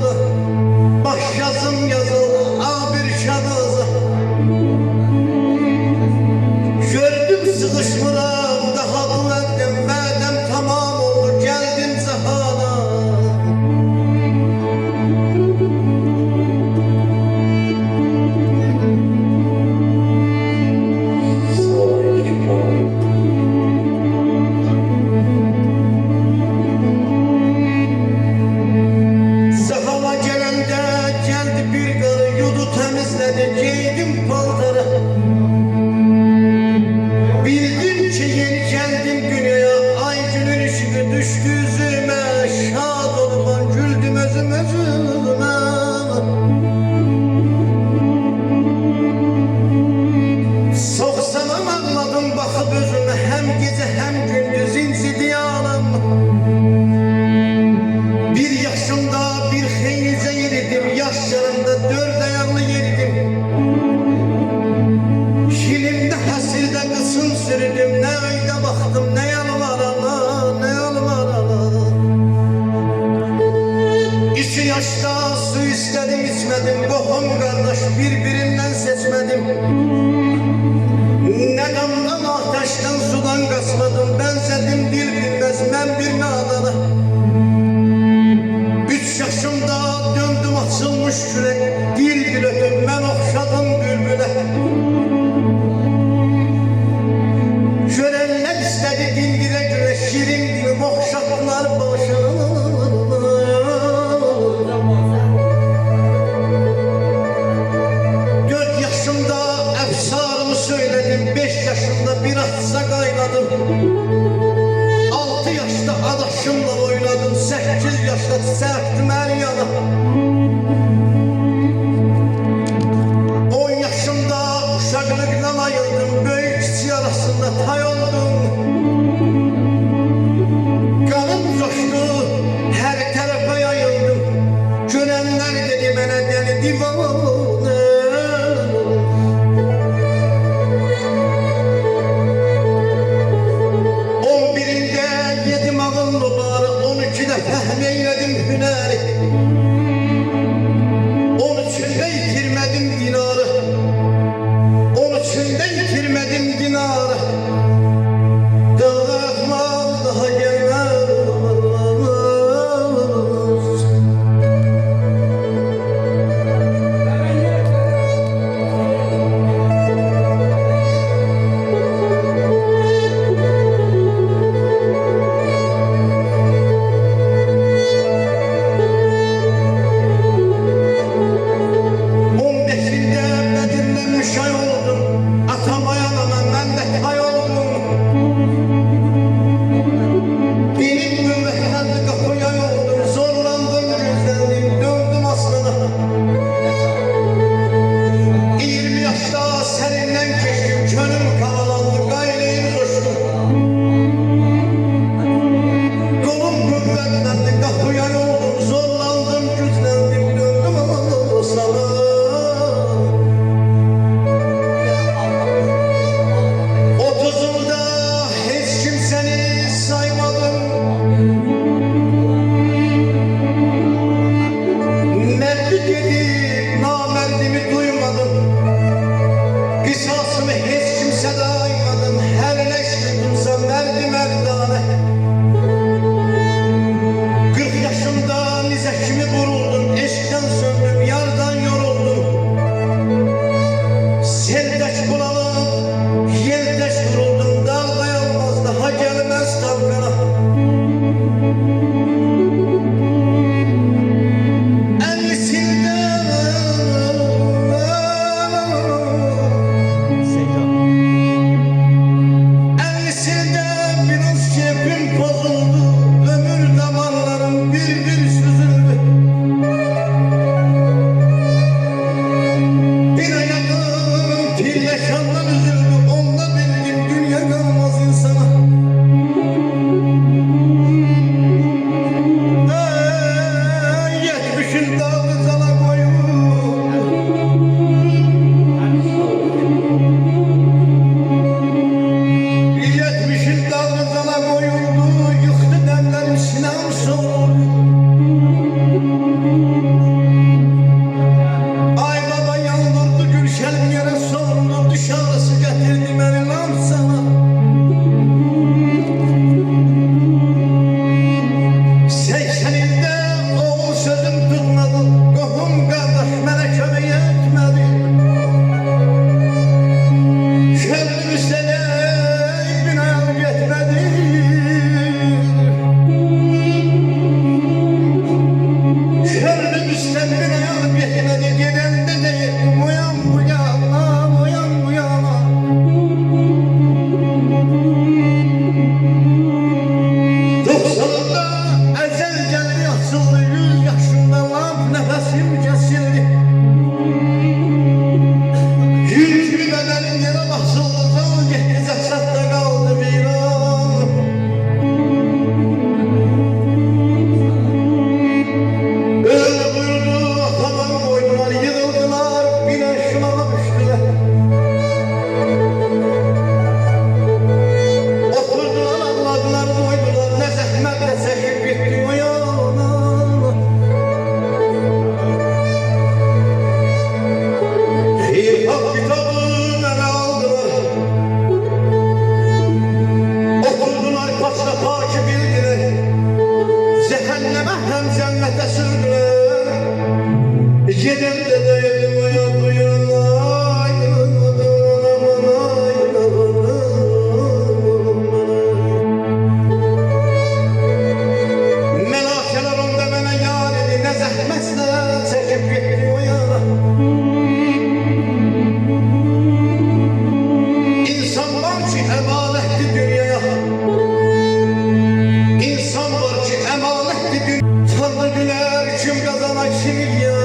kağıza, baş yazım yazıldı ağ bir kağıza. Gördüm sıkışmıram daha kuvvetlim, vədəm tamam oldu, geldim cahana. Zahama gelende geldi bir qarı, yudu temizledi, giydim paltarı. Bildim ki yeni geldim dünyaya, ay günün ışığı düştü yüzüme, şad olman güldüm özüm özüme. Soğsam ağladım bakıp özüme, hem gece hem gündüz incidi ağlam. Bir yaşımda bir xeylice yeridim, yaşlarımda dörd ayaqlı yeridim. Şilimde həsildə qısım sürdüm, ne öydə baxdım, ne yalvarana, ne yalvarana. 2 yaşda su istedim içmedim, qohum qardaş birbirinden seçmedim. Ne qamdan ateşten sudan qaçmadım, benzedim dil bilmez mən bir nadana. 3 yaşımda döndüm açılmış kürek, dil dil ötüp mən oxşadım bülbüle. Görenler istedi dindire göre, şirin dilim oxşattılar başına. 4 yaşımda efsarımı söyledim, 5 yaşımda bir atsa kaynadım. 6 yaşta adaşımla oynadım, 8 yaşta serptim her yana. 10 yaşımda uşaklıktan ayıldım, büyük küçük arasında tay oldum. Kanım coştu, her tarafa yayıldım. Görenler dedi bana deli divane. 11'inde yedim ağıllı barı, 12'de fehmeyledim hüneri. 13'ünde yitirmedim dinarı, 13'ünde yitirmedim dinarı. Dağıtmam daha gelmez. Gedem de değdim ayak uyanay. Melakeler onda bana yarını ne zahmetle çekip gitti o yana. İnsan var ki emanetli dünyaya. İnsan var ki emanetli dünyaya. Tanrı bilir kim kazana kim ya.